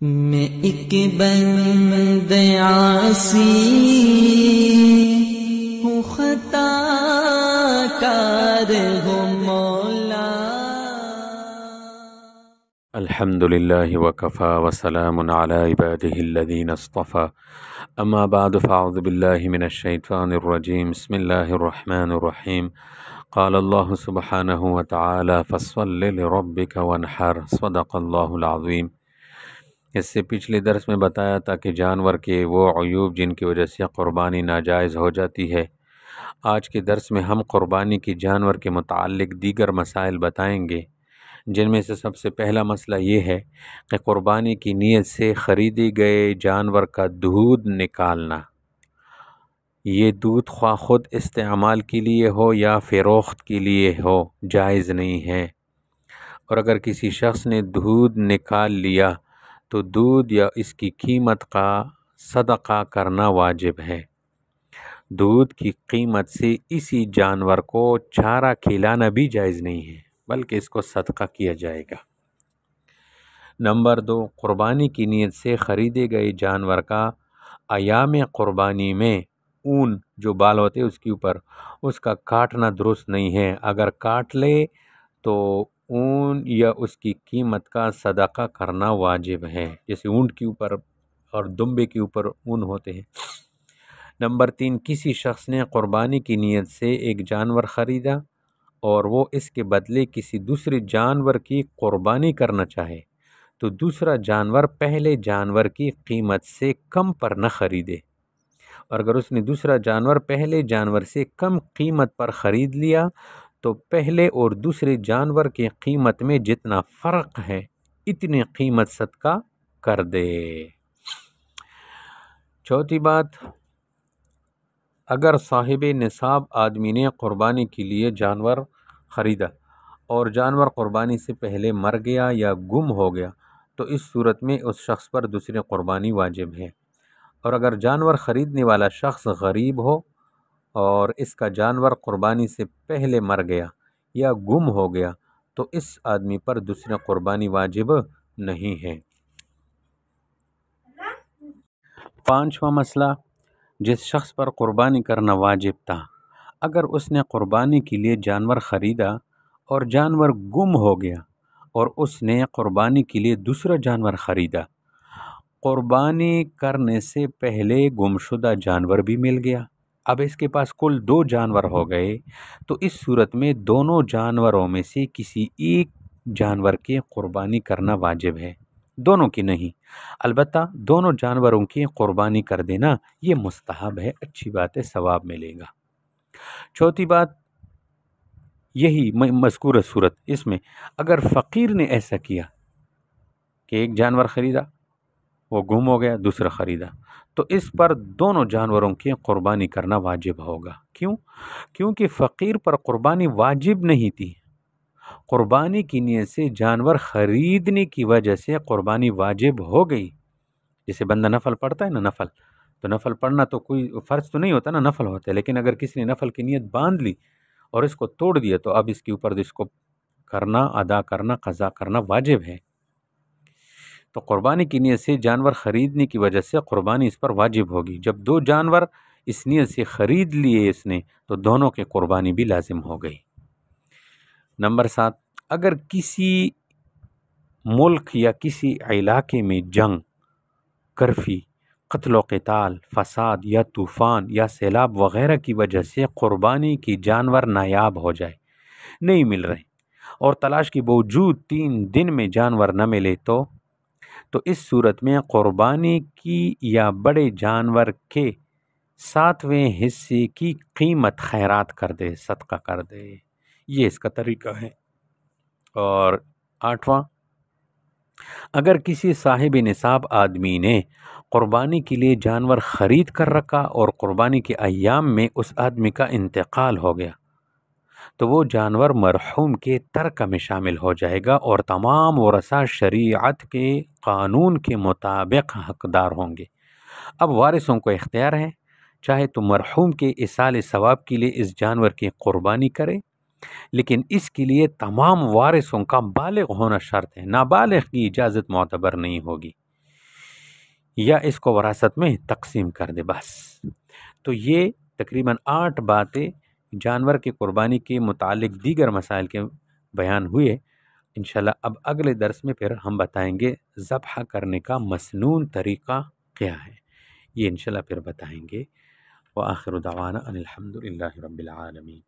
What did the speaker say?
میں ایک بند عاصی ہوں، خطا کار ہوں مولا۔ الحمد للہ وکفی وسلام علی عبادہ الذین اصطفی، اما بعد فاعوذ باللہ من الشیطان الرجیم، بسم اللہ الرحمن الرحیم۔ قال اللہ سبحانہ وتعالی فصل لربک وانحر، صدق اللہ العظیم۔ اس سے پچھلے درس میں بتایا تھا کہ جانور کے وہ عیوب جن کی وجہ سے قربانی ناجائز ہو جاتی ہے۔ آج کے درس میں ہم قربانی کی جانور کے متعلق دیگر مسائل بتائیں گے، جن میں سے سب سے پہلا مسئلہ یہ ہے کہ قربانی کی نیت سے خریدے گئے جانور کا دودھ نکالنا۔ یہ دودھ خواہ خود استعمال کے لیے ہو یا فروخت کے لیے ہو، جائز نہیں ہے۔ اور اگر کسی شخص نے دودھ نکال لیا تو دودھ یا اس کی قیمت کا صدقہ کرنا واجب ہے۔ دودھ کی قیمت سے اسی جانور کو چارہ کھلانا بھی جائز نہیں ہے، بلکہ اس کو صدقہ کیا جائے گا۔ نمبر 2، قربانی کی نیت سے خریدے گئے جانور کا ایام قربانی میں اون جو بال ہوتے اس کے اوپر، اس کا کاٹنا درست نہیں ہے۔ اگر کاٹ لے تو اون یا اس کی قیمت کا صدقہ کرنا واجب ہے، جیسے اونٹ کے اوپر اور دمبے کے اوپر اون ہوتے ہیں۔ نمبر 3، کسی شخص نے قربانی کی نیت سے ایک جانور خریدا اور وہ اس کے بدلے کسی دوسرے جانور کی قربانی کرنا چاہے تو دوسرا جانور پہلے جانور کی قیمت سے کم پر نہ خریدے، اور اگر اس نے دوسرا جانور پہلے جانور سے کم قیمت پر خرید لیا تو پہلے اور دوسرے جانور کی قیمت میں جتنا فرق ہے اتنی قیمت صدقہ کر دے۔ چوتھی بات، اگر صاحب نصاب آدمی نے قربانی کے لیے جانور خریدا اور جانور قربانی سے پہلے مر گیا یا گم ہو گیا تو اس صورت میں اس شخص پر دوسری قربانی واجب ہے۔ اور اگر جانور خریدنے والا شخص غریب ہو اور اس کا جانور قربانی سے پہلے مر گیا یا گم ہو گیا تو اس آدمی پر دوسری قربانی واجب نہیں ہے۔ پانچواں مسئلہ، جس شخص پر قربانی کرنا واجب تھا، اگر اس نے قربانی کے لیے جانور خریدا اور جانور گم ہو گیا اور اس نے قربانی کے لیے دوسرا جانور خریدا، قربانی کرنے سے پہلے گمشدہ جانور بھی مل گیا، اب اس کے پاس کل 2 جانور ہو گئے، تو اس صورت میں دونوں جانوروں میں سے کسی ایک جانور کی قربانی کرنا واجب ہے، دونوں کی نہیں۔ البتہ دونوں جانوروں کی قربانی کر دینا یہ مستحب ہے، اچھی بات ہے، ثواب ملے گا۔ چوتھی بات، یہی مذکورہ صورت، اس میں اگر فقیر نے ایسا کیا کہ ایک جانور خریدا، وہ گم ہو گیا، دوسرا خریدا، تو اس پر دونوں جانوروں کی قربانی کرنا واجب ہوگا۔ کیوں؟ کیونکہ فقیر پر قربانی واجب نہیں تھی، قربانی کی نیت سے جانور خریدنے کی وجہ سے قربانی واجب ہو گئی۔ جیسے بندہ نفل پڑھتا ہے نا، نفل تو نفل پڑھنا تو کوئی فرض تو نہیں ہوتا نا، نفل ہوتا ہے، لیکن اگر کسی نے نفل کی نیت باندھ لی اور اس کو توڑ دیا تو اب اس کے اوپر اس کو کرنا، ادا کرنا، قضا کرنا واجب ہے۔ تو قربانی کی نیت سے جانور خریدنے کی وجہ سے قربانی اس پر واجب ہوگی۔ جب 2 جانور اس نیت سے خرید لیے اس نے تو دونوں کی قربانی بھی لازم ہو گئی۔ نمبر 7، اگر کسی ملک یا کسی علاقے میں جنگ، کرفی، قتل و قتال، فساد یا طوفان یا سیلاب وغیرہ کی وجہ سے قربانی کی جانور نایاب ہو جائے، نہیں مل رہے، اور تلاش کے باوجود 3 دن میں جانور نہ ملے تو اس صورت میں قربانی کی یا بڑے جانور کے 7ویں حصے کی قیمت خیرات کر دے، صدقہ کر دے، یہ اس کا طریقہ ہے۔ اور 8واں، اگر کسی صاحب نصاب آدمی نے قربانی کے لیے جانور خرید کر رکھا اور قربانی کے ایام میں اس آدمی کا انتقال ہو گیا تو وہ جانور مرحوم کے ترکہ میں شامل ہو جائے گا اور تمام ورثاء شریعت کے قانون کے مطابق حقدار ہوں گے۔ اب وارثوں کو اختیار ہے، چاہے تو مرحوم کے ایصال ثواب کے لیے اس جانور کی قربانی کرے، لیکن اس کے لیے تمام وارثوں کا بالغ ہونا شرط ہے، نابالغ کی اجازت معتبر نہیں ہوگی۔ یا اس کو وراثت میں تقسیم کر دے بس۔ تو یہ تقریباً 8 باتیں جانور کی قربانی کے متعلق دیگر مسائل کے بیان ہوئے۔ انشاءاللہ اب اگلے درس میں پھر ہم بتائیں گے ذبح کرنے کا مسنون طریقہ کیا ہے، یہ انشاءاللہ پھر بتائیں گے۔ وآخر دعوانا ان الحمد للہ رب العالمین۔